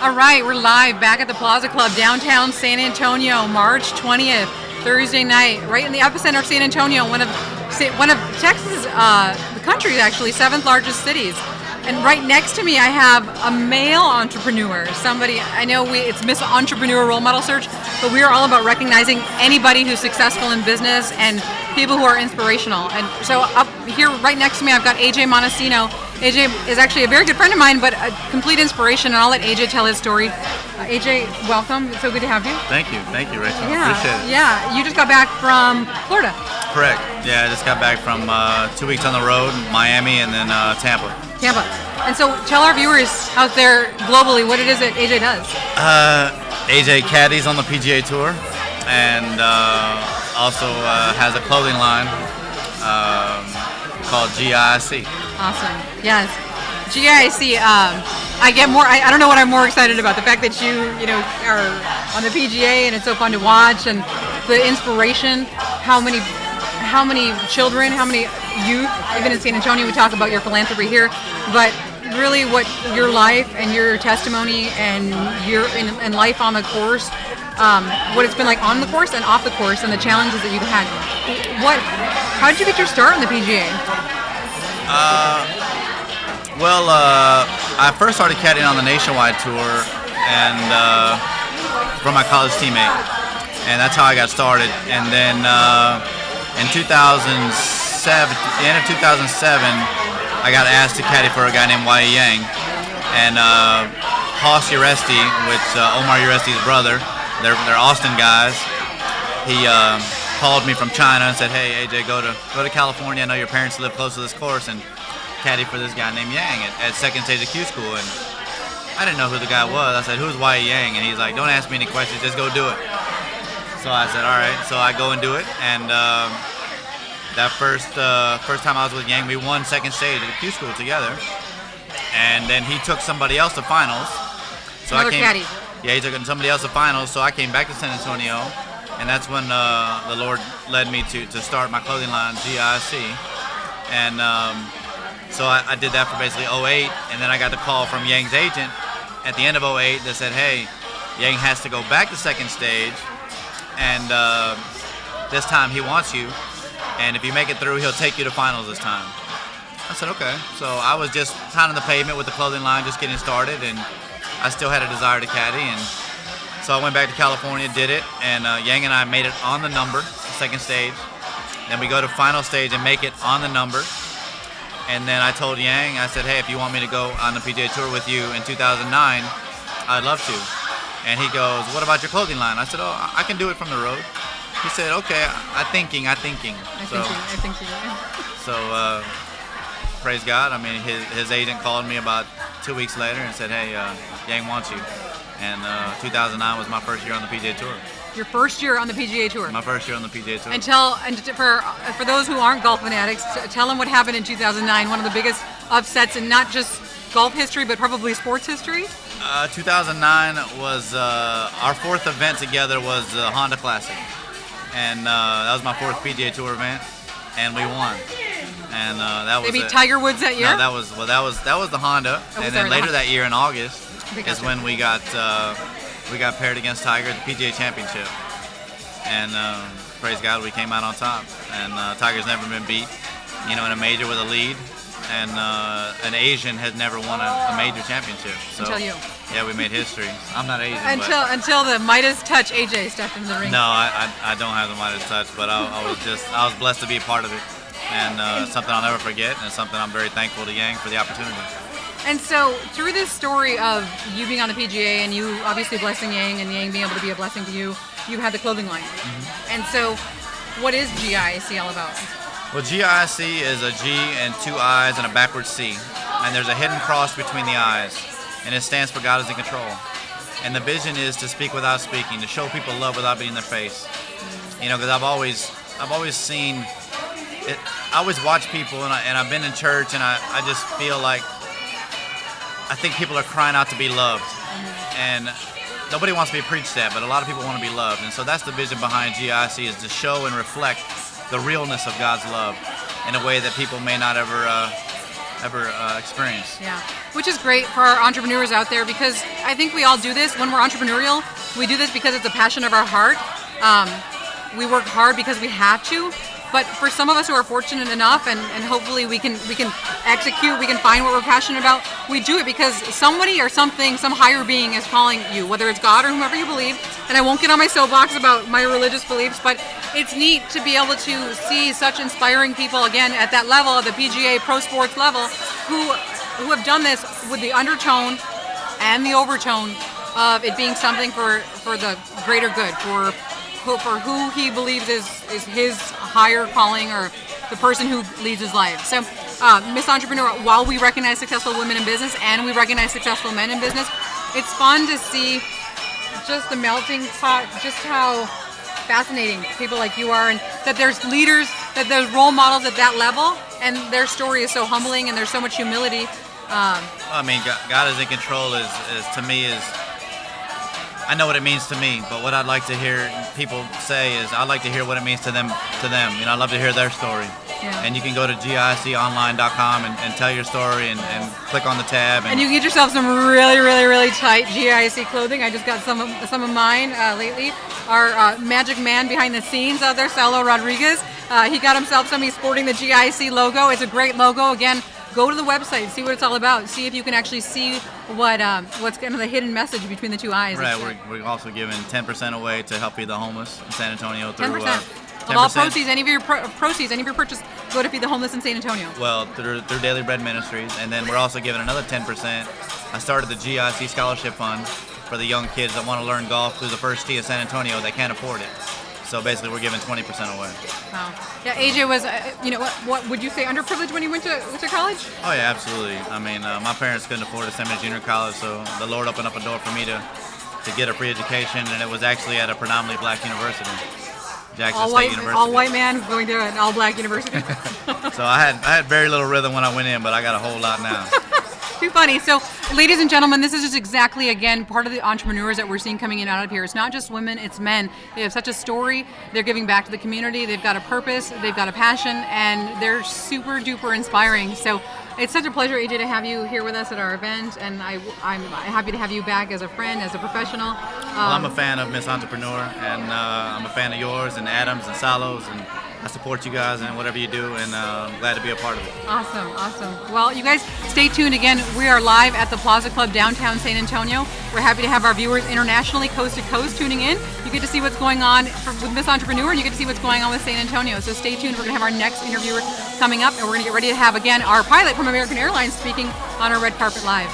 All right, we're live back at the Plaza Club, downtown San Antonio, March 20th, Thursday night, right in the epicenter of San Antonio, one of Texas, the country's actually 7th largest cities. And right next to me, I have a male entrepreneur, somebody, I know it's Miss Entrepreneur Role Model Search, but we are all about recognizing anybody who's successful in business and people who are inspirational. And so up here right next to me, I've got AJ Montecino. AJ is actually a very good friend of mine, but a complete inspiration, and I'll let AJ tell his story. AJ, welcome. It's so good to have you. Thank you, Rachel. Yeah, Appreciate it. Yeah, you just got back from Florida. Correct. Yeah, I just got back from 2 weeks on the road, Miami, and then Tampa. And so tell our viewers out there globally what it is that AJ does. AJ caddies on the PGA Tour, and also has a clothing line called GiiC. Awesome. Yes. GiiC. I get more. I don't know what I'm more excited about. The fact that you are on the PGA and it's so fun to watch, and the inspiration. How many children, how many youth, even in San Antonio, we talk about your philanthropy here, but really what your life and your testimony and your and life on the course, what it's been like on the course and off the course, and the challenges that you've had. How did you get your start on the PGA? I first started caddying on the nationwide tour, and from my college teammate, and that's how I got started. And then in 2007, the end of 2007, I got asked to caddy for a guy named Y.E. Yang, and Hoss Uresti, which Omar Uresti's brother, they're Austin guys. He called me from China and said, "Hey AJ, go to California. I know your parents live close to this course, and caddy for this guy named Yang at second stage of Q school." And I didn't know who the guy was. I said, "Who's Y.E. Yang?" And he's like, "Don't ask me any questions, just go do it." So I said, "All right." So I go and do it, and that first time I was with Yang, we won second stage at the Q school together. And then he took somebody else to finals. So Another caddy. Yeah, he took somebody else to finals. So I came back to San Antonio, and that's when the Lord led me to start my clothing line, GiiC. And so I did that for basically 2008, and then I got the call from Yang's agent at the end of 2008 that said, "Hey, Yang has to go back to second stage, and this time he wants you, and if you make it through, he'll take you to finals this time." I said, okay. So I was just pounding the pavement with the clothing line, just getting started, and I still had a desire to caddy, and so I went back to California, did it, and Yang and I made it on the number, second stage. Then we go to final stage and make it on the number. And then I told Yang, I said, "Hey, if you want me to go on the PGA Tour with you in 2009, I'd love to." And he goes, "What about your clothing line?" I said, "Oh, I can do it from the road." He said, "Okay, I'm thinking. So praise God. I mean, his agent called me about 2 weeks later and said, "Hey, Yang wants you." And 2009 was my first year on the PGA Tour. Your first year on the PGA Tour. My first year on the PGA Tour. And for those who aren't golf fanatics, tell them what happened in 2009. One of the biggest upsets in not just golf history, but probably sports history. 2009 was our fourth event together was the Honda Classic, and that was my fourth PGA Tour event, and we won. And that was. They beat Tiger Woods that year. No, that was the Honda, and then later that year in August is when we got paired against Tiger at the PGA Championship, and praise God, we came out on top. And Tiger's never been beat, in a major with a lead, and an Asian has never won a major championship. So, until you. Yeah, we made history. I'm not Asian. Until the Midas touch AJ stepped in the ring. No, I don't have the Midas touch, but I was blessed to be a part of it, and something I'll never forget, and it's something I'm very thankful to Yang for the opportunity. And so through this story of you being on the PGA and you obviously blessing Yang and Yang being able to be a blessing to you, you had the clothing line. Mm-hmm. And so what is GiiC all about? Well, GiiC is a G and two I's and a backwards C. And there's a hidden cross between the I's. And it stands for God is in control. And the vision is to speak without speaking, to show people love without being in their face. Because I've always seen it. I always watch people, and I've been in church, and I just feel like I think people are crying out to be loved. And nobody wants to be preached at, but a lot of people want to be loved. And so that's the vision behind GiiC, is to show and reflect the realness of God's love in a way that people may not ever experienced. Yeah, which is great for our entrepreneurs out there, because I think we all do this when we're entrepreneurial. We do this because it's a passion of our heart. We work hard because we have to. But for some of us who are fortunate enough, and hopefully we can execute, we can find what we're passionate about, we do it because somebody or something, some higher being is calling you, whether it's God or whomever you believe. And I won't get on my soapbox about my religious beliefs, but it's neat to be able to see such inspiring people, again, at that level, at the PGA Pro Sports level, who have done this with the undertone and the overtone of it being something for the greater good, for who he believes is his higher calling, or the person who leads his life. So, Miss Entrepreneur, while we recognize successful women in business and we recognize successful men in business, it's fun to see just the melting pot, just how fascinating people like you are, and that there's leaders, that there's role models at that level, and their story is so humbling, and there's so much humility. I mean, God is in control. Is to me is. I know what it means to me, but what I'd like to hear people say is I'd like to hear what it means to them. You know, I'd love to hear their story. Yeah. And you can go to GiiConline.com and tell your story and click on the tab. And you can get yourself some really, really, really tight GiiC clothing. I just got some of mine lately. Our magic man behind the scenes out there, Salo Rodriguez, he got himself some. He's sporting the GiiC logo. It's a great logo. Again, go to the website, see what it's all about. See if you can actually see what's kind of the hidden message between the two eyes. Right, we're also giving 10% away to help feed the homeless in San Antonio. 10%. Of all proceeds, any of your purchase, go to Feed the Homeless in San Antonio. Well, through Daily Bread Ministries, and then we're also giving another 10%. I started the GiiC Scholarship Fund for the young kids that want to learn golf through the first tee of San Antonio that can't afford it. So basically, we're giving 20% away. Wow. Yeah, AJ was, what would you say, underprivileged when you went to college? Oh yeah, absolutely. I mean, my parents couldn't afford to send me to junior college, so the Lord opened up a door for me to get a free education, and it was actually at a predominantly black university, Jackson State University. All white man going to an all black university. So I had very little rhythm when I went in, but I got a whole lot now. Too funny. So, ladies and gentlemen, this is just exactly, again, part of the entrepreneurs that we're seeing coming in and out of here. It's not just women, it's men. They have such a story. They're giving back to the community. They've got a purpose. They've got a passion, and they're super duper inspiring. So, it's such a pleasure, AJ, to have you here with us at our event, and I'm happy to have you back as a friend, as a professional. Well, I'm a fan of Miss Entrepreneur, and I'm a fan of yours and Adams and Salo's, and I support you guys and whatever you do, and I'm glad to be a part of it. Awesome. Well, you guys, stay tuned. Again, we are live at the Plaza Club downtown San Antonio. We're happy to have our viewers internationally, coast to coast, tuning in. You get to see what's going on with Miss Entrepreneur, and you get to see what's going on with San Antonio. So stay tuned. We're going to have our next interviewer coming up, and we're going to get ready to have, again, our pilot from American Airlines speaking on our Red Carpet Live.